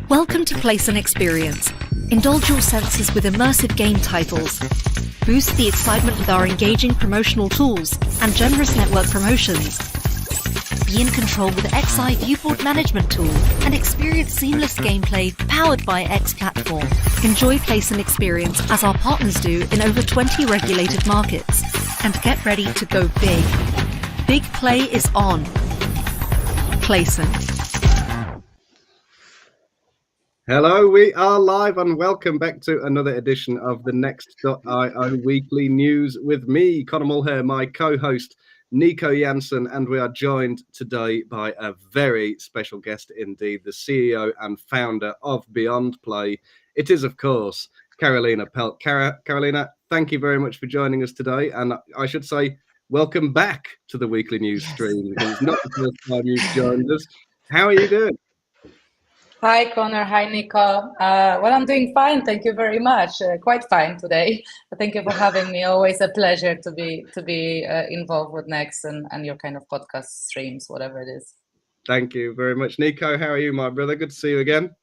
Welcome to Place and Experience. Indulge your senses with immersive game titles. Boost the excitement with our engaging promotional tools and generous network promotions. Be in control with XI Viewport Management Tool and experience seamless gameplay powered by X Platform. Enjoy Place and Experience as our partners do in over 20 regulated markets. And get ready to go big. Big play is on. Placent. Hello, we are live and welcome back to another edition of the Next.io Weekly News with me, Conor Mulheir, my co-host, Nico Jansen, and we are joined today by a very special guest indeed, the CEO and founder of BeyondPlay. It is, of course, Karolina Pelc. Karolina, thank you very much for joining us today, and I should say, welcome back to the Weekly News stream, because it's not the first time you've joined us. How are you doing? Hi, Conor. Hi, Nico. Well, I'm doing fine. Thank you very much. Quite fine today. Thank you for having me. Always a pleasure to be involved with Next and your kind of podcast streams, whatever it is. Thank you very much. Nico, how are you, my brother? Good to see you again.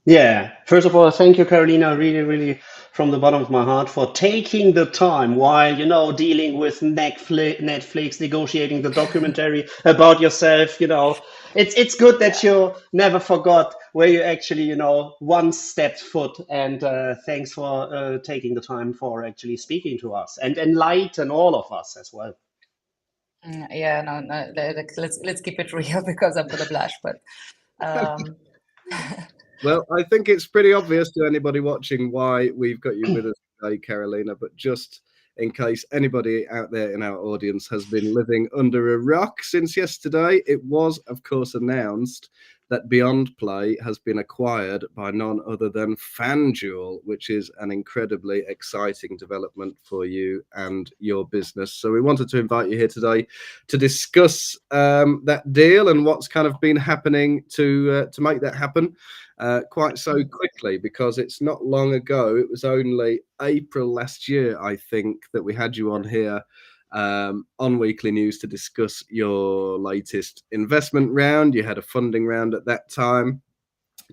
Yeah, first of all, thank you, Karolina, really from the bottom of my heart for taking the time while, dealing with Netflix, negotiating the documentary about yourself. It's good that you never forgot where you actually, once stepped foot. And thanks for taking the time for actually speaking to us and enlighten all of us as well. Yeah, no, let's keep it real because I'm gonna blush, but. Well, I think it's pretty obvious to anybody watching why we've got you with us today, Karolina, but just in case anybody out there in our audience has been living under a rock since yesterday, it was, of course, announced that BeyondPlay has been acquired by none other than FanDuel, which is an incredibly exciting development for you and your business. So we wanted to invite you here today to discuss that deal and what's kind of been happening to make that happen. Quite so quickly, because it's not long ago, it was only April last year, I think, that we had you on here on Weekly News to discuss your latest investment round. You had a funding round at that time.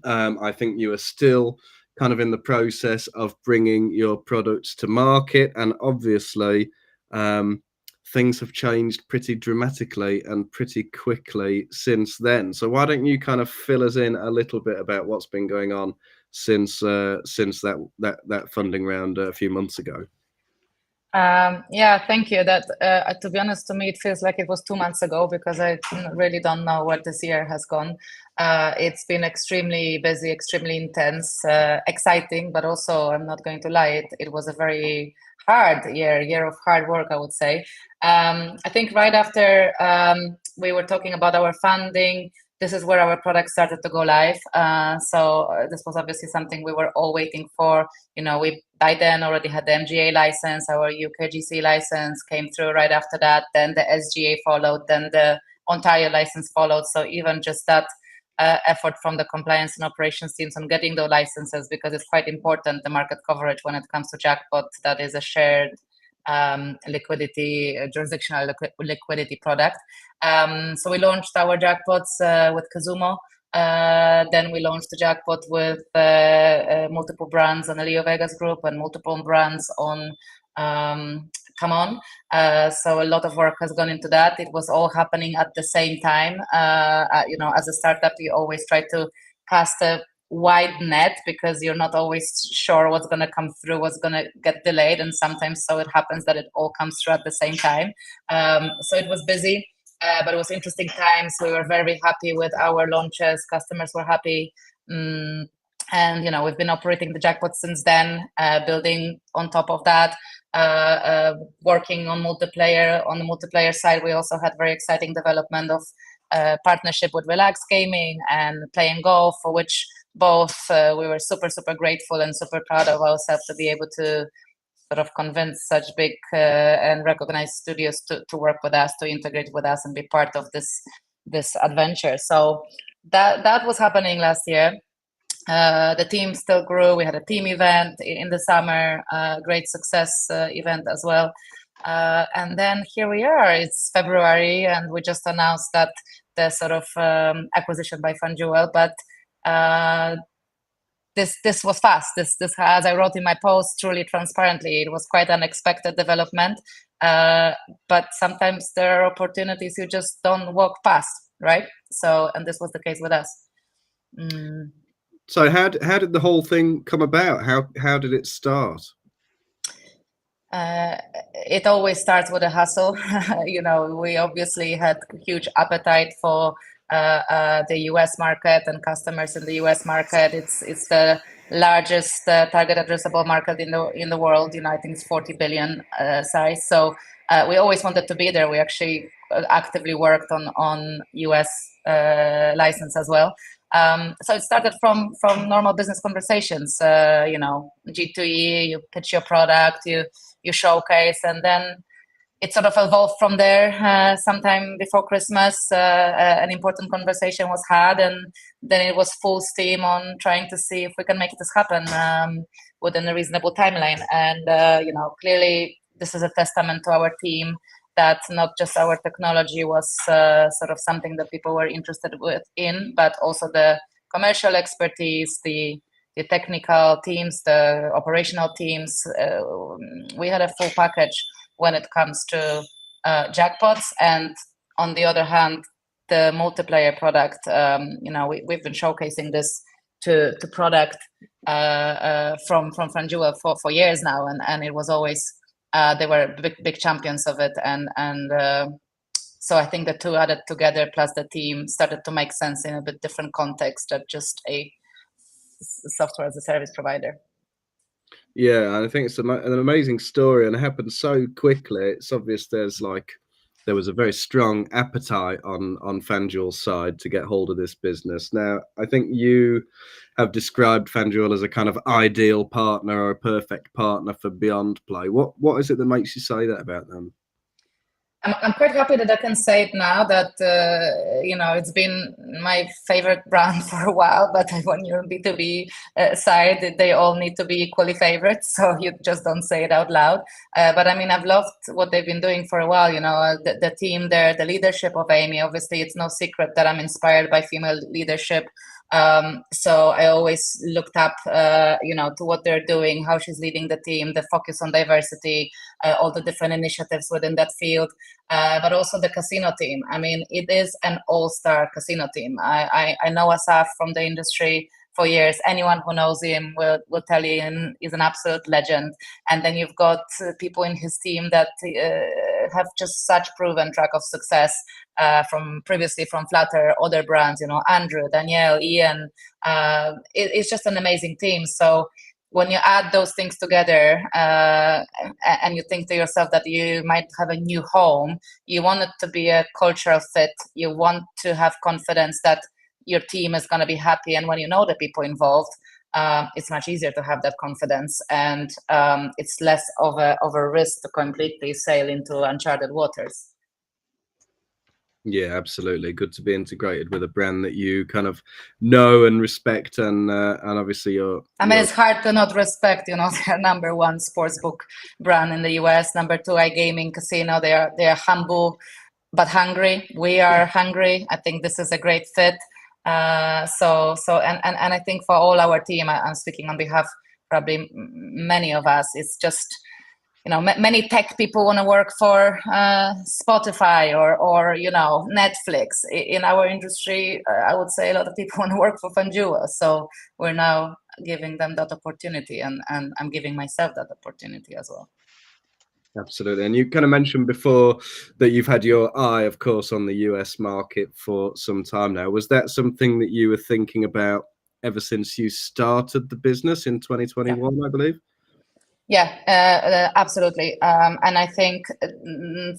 I think you are still kind of in the process of bringing your products to market, and obviously things have changed pretty dramatically and pretty quickly since then. So why don't you kind of fill us in a little bit about what's been going on since that funding round a few months ago? Yeah, thank you. That to be honest, to me, it feels like it was 2 months ago because I really don't know where this year has gone. It's been extremely busy, extremely intense, exciting, but also, I'm not going to lie, it was a very hard year of hard work, I would say. I think right after we were talking about our funding, this is where our product started to go live. So this was obviously something we were all waiting for. We by then already had the MGA license, our UKGC license came through right after that. Then the SGA followed, then the Ontario license followed. So even just that effort from the compliance and operations teams on getting those licenses, because it's quite important, the market coverage when it comes to jackpot, that is a shared liquidity, jurisdictional liquidity product. So we launched our jackpots with Kazumo. Then we launched the jackpot with multiple brands on the Leo Vegas group and multiple brands on Come On. So a lot of work has gone into that. It was all happening at the same time. As a startup, you always try to cast a wide net because you're not always sure what's going to come through, what's going to get delayed, and sometimes so it happens that it all comes through at the same time. So it was busy, but it was interesting times. We were very happy with our launches. Customers were happy. And we've been operating the jackpot since then, building on top of that, working on multiplayer. On the multiplayer side, we also had very exciting development of partnership with Relax Gaming and Playing Golf, for which both we were super grateful and super proud of ourselves to be able to sort of convince such big and recognized studios to work with us, to integrate with us and be part of this adventure. So that was happening last year. The team still grew. We had a team event in the summer, great success event as well. And then here we are. It's February, and we just announced that the sort of acquisition by FanDuel. But this was fast. This, as I wrote in my post, truly transparently, it was quite unexpected development. But sometimes there are opportunities you just don't walk past, right? So, and this was the case with us. So how did the whole thing come about? How did it start? It always starts with a hustle. We obviously had huge appetite for the US market and customers in the US market. It's the largest target addressable market in the world. I think it's 40 billion size. So we always wanted to be there. We actually actively worked on US license as well. So it started from normal business conversations. G2E, you pitch your product, you showcase, and then it sort of evolved from there. Sometime before Christmas, an important conversation was had, and then it was full steam on trying to see if we can make this happen within a reasonable timeline. And clearly, this is a testament to our team that not just our technology was sort of something that people were interested in, but also the commercial expertise, the technical teams, the operational teams. We had a full package when it comes to jackpots, and on the other hand, the multiplayer product. We've been showcasing this to product from FanDuel for years now, and it was always they were big champions of it, and so I think the two added together plus the team started to make sense in a bit different context than just a software as a service provider. Yeah, I think it's an amazing story, and it happened so quickly. It's obvious there was a very strong appetite on FanDuel's side to get hold of this business. Now, I think you have described FanDuel as a kind of ideal partner or a perfect partner for BeyondPlay. What is it that makes you say that about them? I'm quite happy that I can say it now that, it's been my favorite brand for a while, but when you're on B2B side, they all need to be equally favorites. So you just don't say it out loud. But I mean, I've loved what they've been doing for a while. The team there, the leadership of Amy, obviously it's no secret that I'm inspired by female leadership. So I always looked up, to what they're doing, how she's leading the team, the focus on diversity, all the different initiatives within that field, but also the casino team. I mean, it is an all-star casino team. I know Asaf from the industry for years. Anyone who knows him will tell you he's an absolute legend. And then you've got people in his team that have just such proven track of success from previously from Flutter, other brands, Andrew, Danielle, Ian. It's just an amazing team. So when you add those things together and you think to yourself that you might have a new home, you want it to be a cultural fit. You want to have confidence that your team is going to be happy. And when you know the people involved, it's much easier to have that confidence, and it's less of a risk to completely sail into uncharted waters. Yeah, absolutely. Good to be integrated with a brand that you kind of know and respect, and obviously it's hard to not respect. They're number one sportsbook brand in the US, number two iGaming casino. They are humble but hungry. We are hungry. I think this is a great fit. So I think for all our team, I'm speaking on behalf probably many of us, it's just many tech people want to work for Spotify or Netflix. In our industry, I would say a lot of people want to work for FanDuel. So we're now giving them that opportunity, and I'm giving myself that opportunity as well. Absolutely. And you kind of mentioned before that you've had your eye, of course, on the US market for some time now. Was that something that you were thinking about ever since you started the business in 2021, I believe? Yeah, absolutely. And I think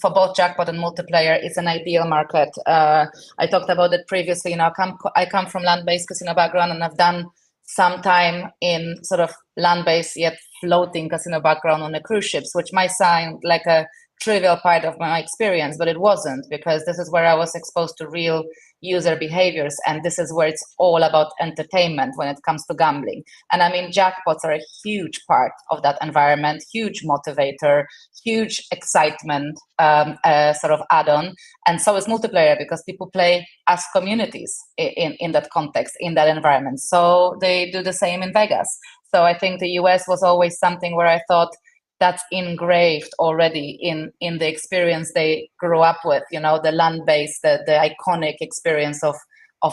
for both jackpot and multiplayer, it's an ideal market. I talked about it previously. I come from land-based casino background, and I've done some time in sort of land-based yet floating casino background on the cruise ships, which might sound like a trivial part of my experience, but it wasn't, because this is where I was exposed to real user behaviors, and this is where it's all about entertainment when it comes to gambling. And I mean, jackpots are a huge part of that environment, huge motivator, huge excitement sort of add-on, and so is multiplayer, because people play as communities in that context, in that environment. So they do the same in Vegas. So I think the US was always something where I thought that's engraved already in the experience they grew up with, you know, the land-based, the iconic experience of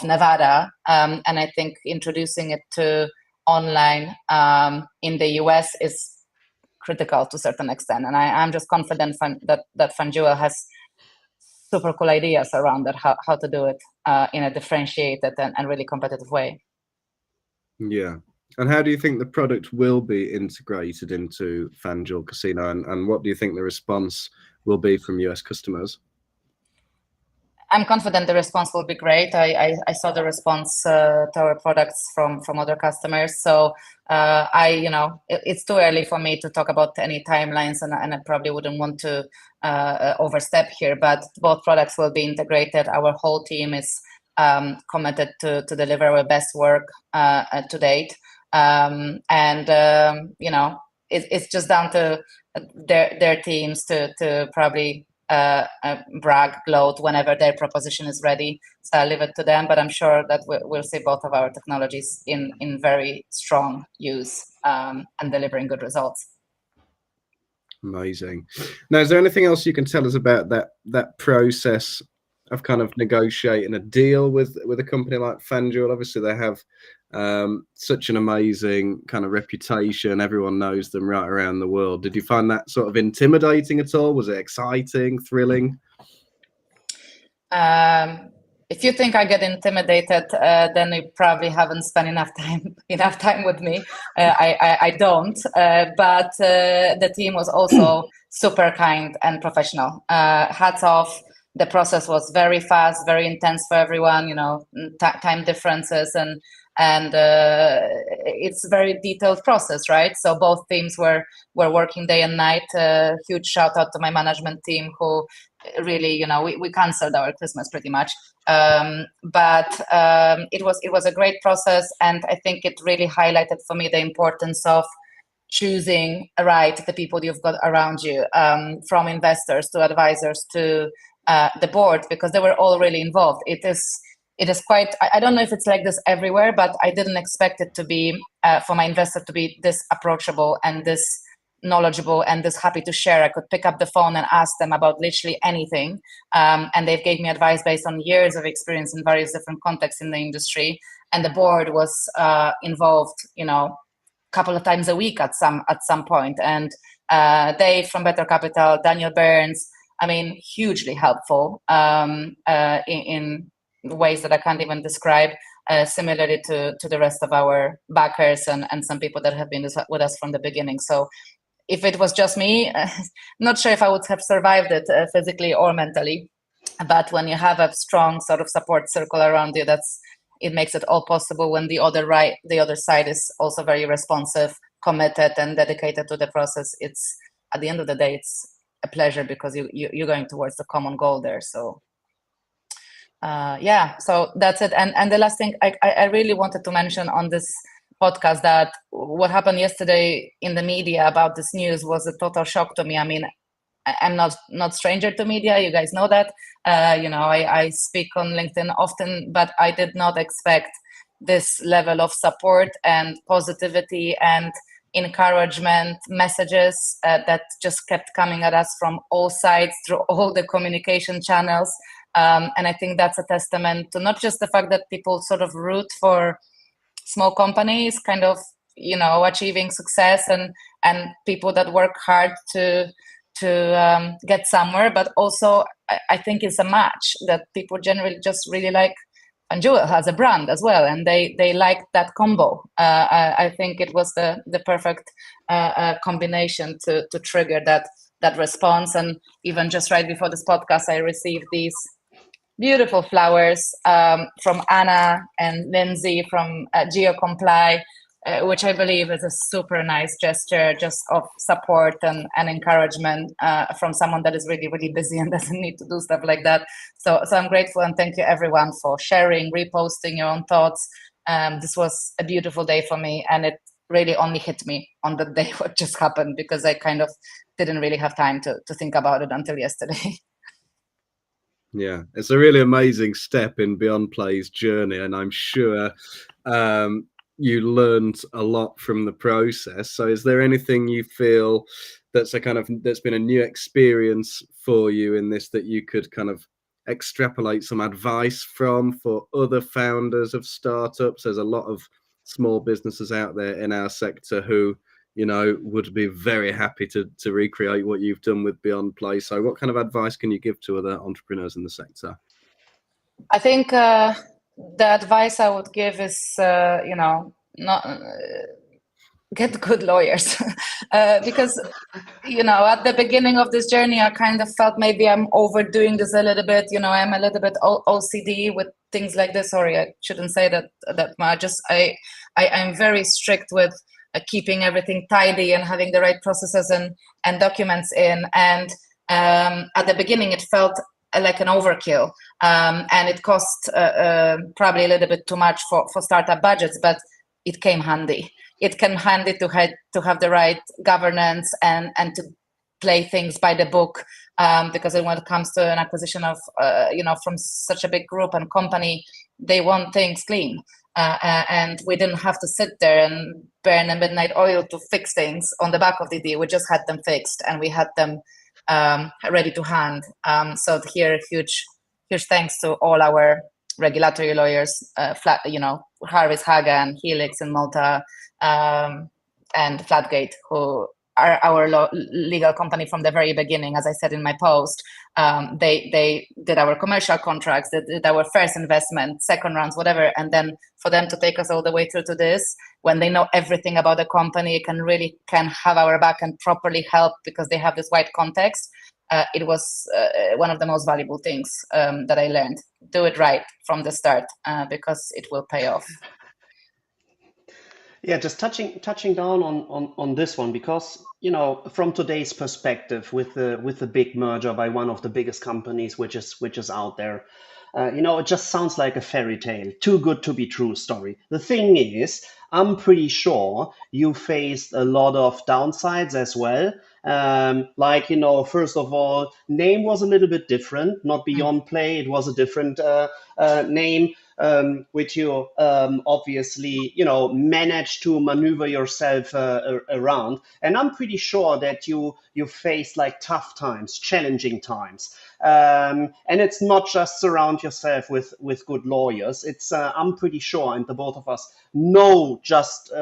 Nevada. And I think introducing it to online in the US is critical to a certain extent. And I'm just confident that FanDuel has super cool ideas around that, how to do it in a differentiated and really competitive way. Yeah. And how do you think the product will be integrated into FanDuel Casino, and what do you think the response will be from US customers? I'm confident the response will be great. I saw the response to our products from other customers. So it's too early for me to talk about any timelines, and I probably wouldn't want to overstep here. But both products will be integrated. Our whole team is committed to deliver our best work to date. It's just down to their teams to probably brag, gloat whenever their proposition is ready. So I'll leave it to them, but I'm sure that we'll see both of our technologies in very strong use and delivering good results. Amazing. Now, is there anything else you can tell us about that process of kind of negotiating a deal with a company like FanDuel? Obviously, they have such an amazing kind of reputation. Everyone knows them right around the world. Did you find that sort of intimidating at all? Was it exciting, thrilling? If you think I get intimidated, then you probably haven't spent enough time with me. I don't, but the team was also super kind and professional. Hats off. The process was very fast, very intense for everyone. You know, time differences and it's a very detailed process, right? So both teams were working day and night. Huge shout out to my management team, who really, you know, we canceled our Christmas pretty much. But it was a great process, and I think it really highlighted for me the importance of choosing the people you've got around you, from investors to advisors to the board, because they were all really involved. It is quite, I don't know if it's like this everywhere, but I didn't expect it to be, for my investor to be this approachable and this knowledgeable and this happy to share. I could pick up the phone and ask them about literally anything. And they've gave me advice based on years of experience in various different contexts in the industry. And the board was involved, you know, a couple of times a week at some point. And Dave from Better Capital, Daniel Burns, I mean, hugely helpful in ways that I can't even describe, similarly to the rest of our backers and some people that have been with us from the beginning. So if it was just me, not sure if I would have survived it physically or mentally. But when you have a strong sort of support circle around you, it makes it all possible when the other side is also very responsive, committed, and dedicated to the process. It's, at the end of the day, it's a pleasure, because you're going towards the common goal there. So so that's it. And the last thing I really wanted to mention on this podcast, that what happened yesterday in the media about this news was a total shock to me. I mean, I'm not stranger to media, you guys know that. I speak on LinkedIn often, but I did not expect this level of support and positivity and encouragement messages that just kept coming at us from all sides through all the communication channels. And I think that's a testament to not just the fact that people sort of root for small companies kind of, you know, achieving success and people that work hard to get somewhere, but also I think it's a match that people generally just really like. FanDuel has a brand as well, and they like that combo. I think it was the perfect combination to trigger that response. And even just right before this podcast, I received these beautiful flowers from Anna and Lindsay from GeoComply, which I believe is a super nice gesture just of support and encouragement from someone that is really, really busy and doesn't need to do stuff like that. So I'm grateful, and thank you everyone for sharing, reposting your own thoughts. This was a beautiful day for me, and it really only hit me on the day what just happened, because I kind of didn't really have time to think about it until yesterday. Yeah, it's a really amazing step in BeyondPlay's journey, and I'm sure you learned a lot from the process. So is there anything you feel that's been a new experience for you in this that you could kind of extrapolate some advice from for other founders of startups? There's a lot of small businesses out there in our sector who, you know, would be very happy to recreate what you've done with BeyondPlay. So what kind of advice can you give to other entrepreneurs in the sector? I think the advice I would give is, not get good lawyers, because, at the beginning of this journey, I kind of felt maybe I'm overdoing this a little bit. I'm a little bit OCD with things like this. Sorry, I shouldn't say that much. I'm very strict with keeping everything tidy and having the right processes and documents in. And at the beginning, it felt like an overkill, and it cost probably a little bit too much for startup budgets, but it came handy. It came handy to have the right governance and to play things by the book, because when it comes to an acquisition of from such a big group and company, they want things clean. And we didn't have to sit there and burn a midnight oil to fix things on the back of the deal. We just had them fixed, and we had them ready to hand. So here, huge thanks to all our regulatory lawyers, Harris Hagan, Helix in Malta, and Flatgate, who are our legal company from the very beginning. As I said in my post, they did our commercial contracts, they did our first investment, second rounds, whatever. And then for them to take us all the way through to this, when they know everything about the company, can have our back and properly help, because they have this wide context. It was one of the most valuable things that I learned. Do it right from the start, because it will pay off. Yeah, just touching down on this one, because from today's perspective, with the big merger by one of the biggest companies which is out there, it just sounds like a fairy tale, too good to be true story. The thing is, I'm pretty sure you faced a lot of downsides as well. First of all, name was a little bit different, not BeyondPlay. It was a different name, which you obviously, managed to maneuver yourself around. And I'm pretty sure that you faced like tough times, challenging times. And it's not just surround yourself with good lawyers. It's I'm pretty sure, and the both of us know just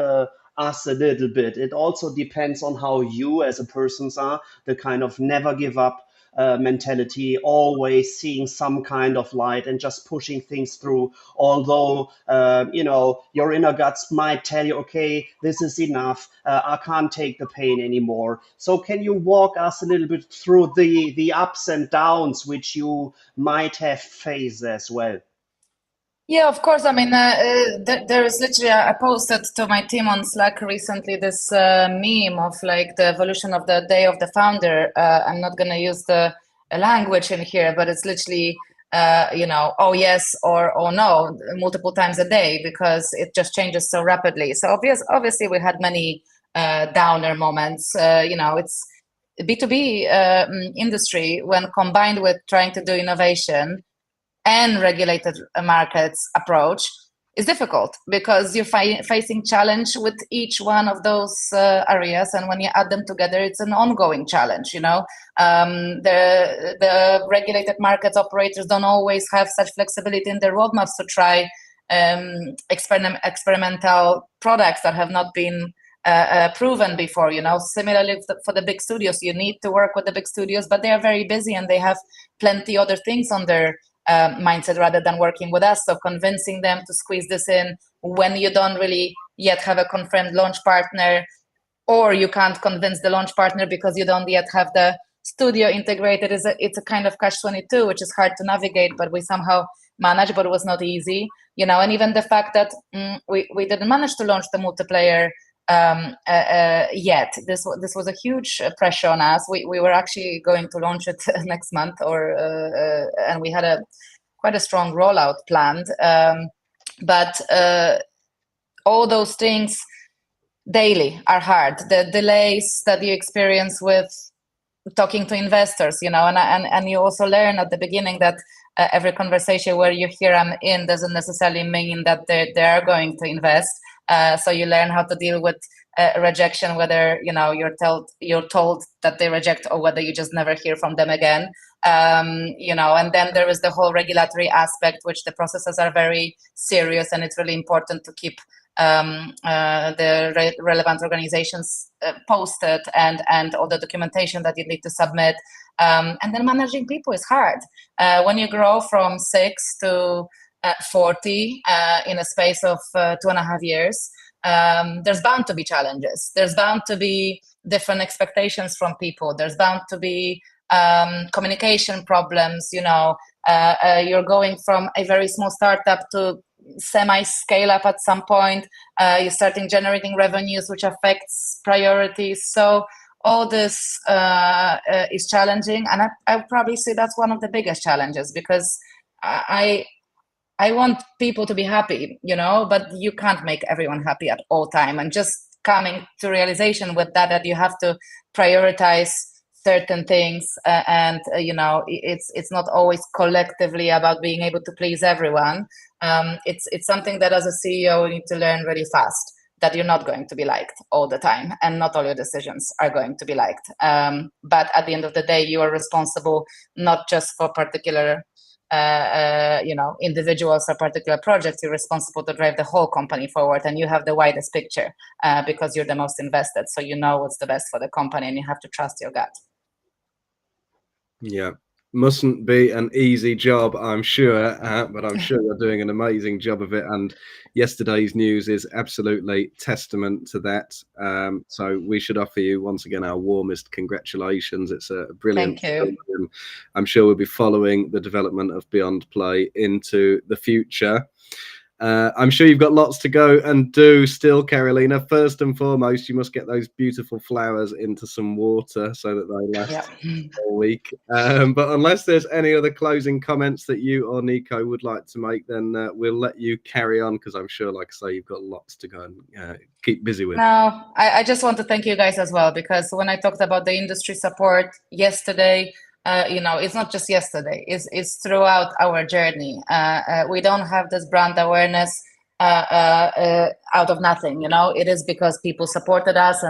us a little bit. It also depends on how you as a person are, the kind of never give up mentality, always seeing some kind of light and just pushing things through. Although, your inner guts might tell you, okay, this is enough. I can't take the pain anymore. So can you walk us a little bit through the ups and downs which you might have faced as well? Yeah, of course. I mean, there is literally, I posted to my team on Slack recently this meme of like the evolution of the day of the founder. I'm not going to use the language in here, but it's literally, oh yes or oh no, multiple times a day, because it just changes so rapidly. So obviously we had many downer moments. It's B2B industry, when combined with trying to do innovation and regulated markets approach, is difficult, because you're facing challenge with each one of those areas, and when you add them together, it's an ongoing challenge. The regulated markets operators don't always have such flexibility in their roadmaps to try experimental products that have not been proven before. Similarly for the big studios, you need to work with the big studios, but they are very busy and they have plenty other things on their mindset rather than working with us. So convincing them to squeeze this in when you don't really yet have a confirmed launch partner, or you can't convince the launch partner because you don't yet have the studio integrated, it's a kind of catch-22, which is hard to navigate, but we somehow manage, but it was not easy, and even the fact that we didn't manage to launch the multiplayer yet. This was a huge pressure on us. We were actually going to launch it next month, and we had quite a strong rollout planned. But all those things daily are hard. The delays that you experience with talking to investors, and you also learn at the beginning that every conversation where you hear I'm in doesn't necessarily mean that they are going to invest. So you learn how to deal with rejection, whether you're told that they reject or whether you just never hear from them again. And then there is the whole regulatory aspect, which the processes are very serious, and it's really important to keep the relevant organizations posted and all the documentation that you need to submit. And then managing people is hard. When you grow from 6 to 40 in a space of 2.5 years, there's bound to be challenges. There's bound to be different expectations from people. There's bound to be communication problems. You're going from a very small startup to semi-scale up at some point. You're starting generating revenues, which affects priorities. So all this is challenging, and I would probably say that's one of the biggest challenges, because I want people to be happy, but you can't make everyone happy at all time. And just coming to realization with that you have to prioritize certain things, and it's not always collectively about being able to please everyone. It's something that as a CEO you need to learn really fast, that you're not going to be liked all the time, and not all your decisions are going to be liked. But at the end of the day, you are responsible not just for particular individuals or particular projects. You're responsible to drive the whole company forward, and you have the widest picture because you're the most invested. So you know what's the best for the company, and you have to trust your gut. Yeah, mustn't be an easy job, I'm sure, but I'm sure you're doing an amazing job of it. And yesterday's news is absolutely testament to that. So we should offer you once again our warmest congratulations. It's a brilliant Thank you. story. I'm sure we'll be following the development of BeyondPlay into the future. I'm sure you've got lots to go and do still, Karolina. First and foremost, you must get those beautiful flowers into some water so that they last all week. But unless there's any other closing comments that you or Nico would like to make, then we'll let you carry on, because I'm sure, like I say, you've got lots to go and keep busy with. No, I just want to thank you guys as well, because when I talked about the industry support yesterday, it's not just yesterday, it's throughout our journey. We don't have this brand awareness out of nothing. It is because people supported us,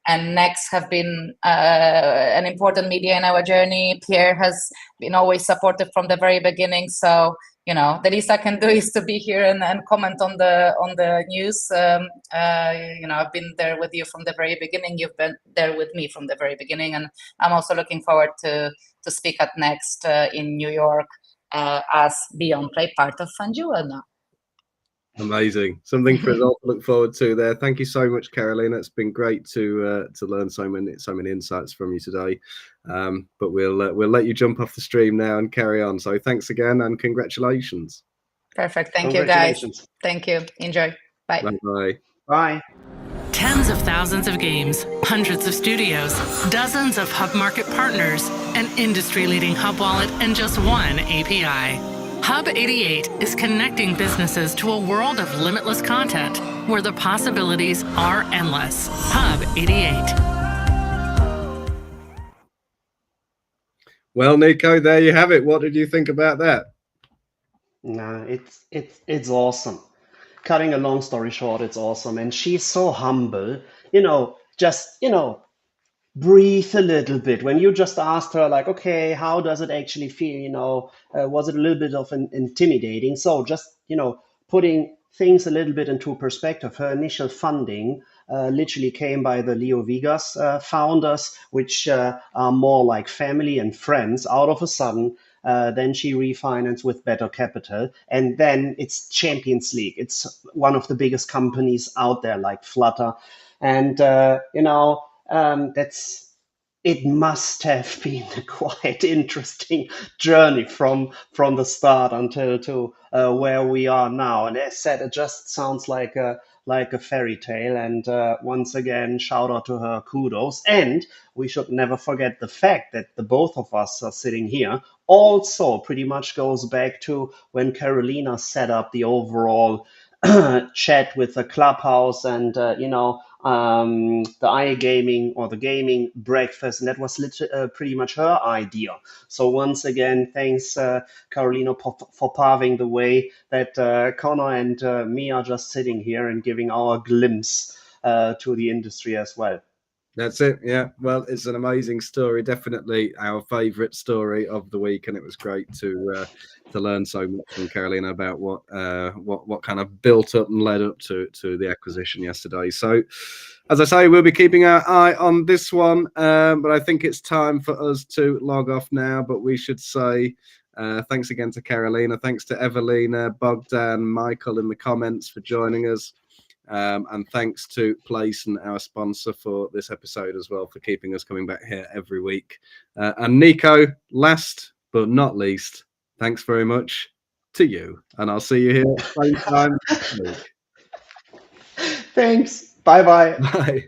and Next have been an important media in our journey. Pierre has been always supportive from the very beginning. So the least I can do is to be here and comment on the news. I've been there with you from the very beginning. You've been there with me from the very beginning, and I'm also looking forward to speak at Next in New York as BeyondPlay, part of FanDuel now. Amazing. Something for us all to look forward to there. Thank you so much, Karolina. It's been great to learn so many insights from you today. But we'll let you jump off the stream now and carry on. So thanks again, and congratulations. Perfect. Thank you, guys. Thank you. Enjoy. Bye. Bye-bye. Bye. Tens of thousands of games, hundreds of studios, dozens of Hub Market partners, an industry-leading Hub wallet, and just one API. Hub 88 is connecting businesses to a world of limitless content where the possibilities are endless. Hub 88. Well, Nico, there you have it. What did you think about that? No, it's awesome. Cutting a long story short, it's awesome. And she's so humble, just, breathe a little bit. When you just asked her, like, okay, how does it actually feel? Was it a little bit of intimidating? So just, putting things a little bit into perspective, her initial funding literally came by the Leo Vegas founders, which are more like family and friends. Out of a sudden, then she refinanced with better capital, and then it's Champions League. It's one of the biggest companies out there, like Flutter, and that's it must have been a quite interesting journey from the start until to where we are now. And as said, it just sounds like a fairy tale. And once again, shout out to her, kudos. And we should never forget the fact that the both of us are sitting here also pretty much goes back to when Karolina set up the overall chat with the clubhouse and the iGaming or the gaming breakfast, and that was pretty much her idea. So once again, thanks Karolina for paving the way that Conor and me are just sitting here and giving our glimpse to the industry as well. That's it. Yeah. Well, it's an amazing story. Definitely our favourite story of the week, and it was great to learn so much from Karolina about what kind of built up and led up to the acquisition yesterday. So, as I say, we'll be keeping our eye on this one, but I think it's time for us to log off now. But we should say thanks again to Karolina. Thanks to Evelina, Bogdan, Michael in the comments for joining us. And thanks to Playson, our sponsor for this episode as well, for keeping us coming back here every week. And Nico, last but not least, thanks very much to you. And I'll see you here same time next week. Thanks. Bye-bye. Bye.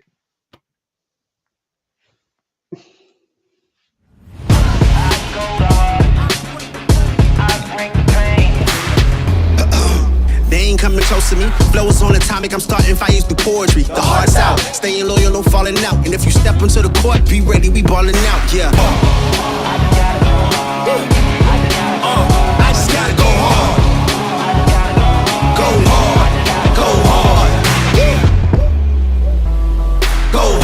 They ain't coming close to me. Flow is on atomic, I'm starting fires through poetry. The heart's out, staying loyal, no falling out. And if you step into the court, be ready, we balling out, yeah.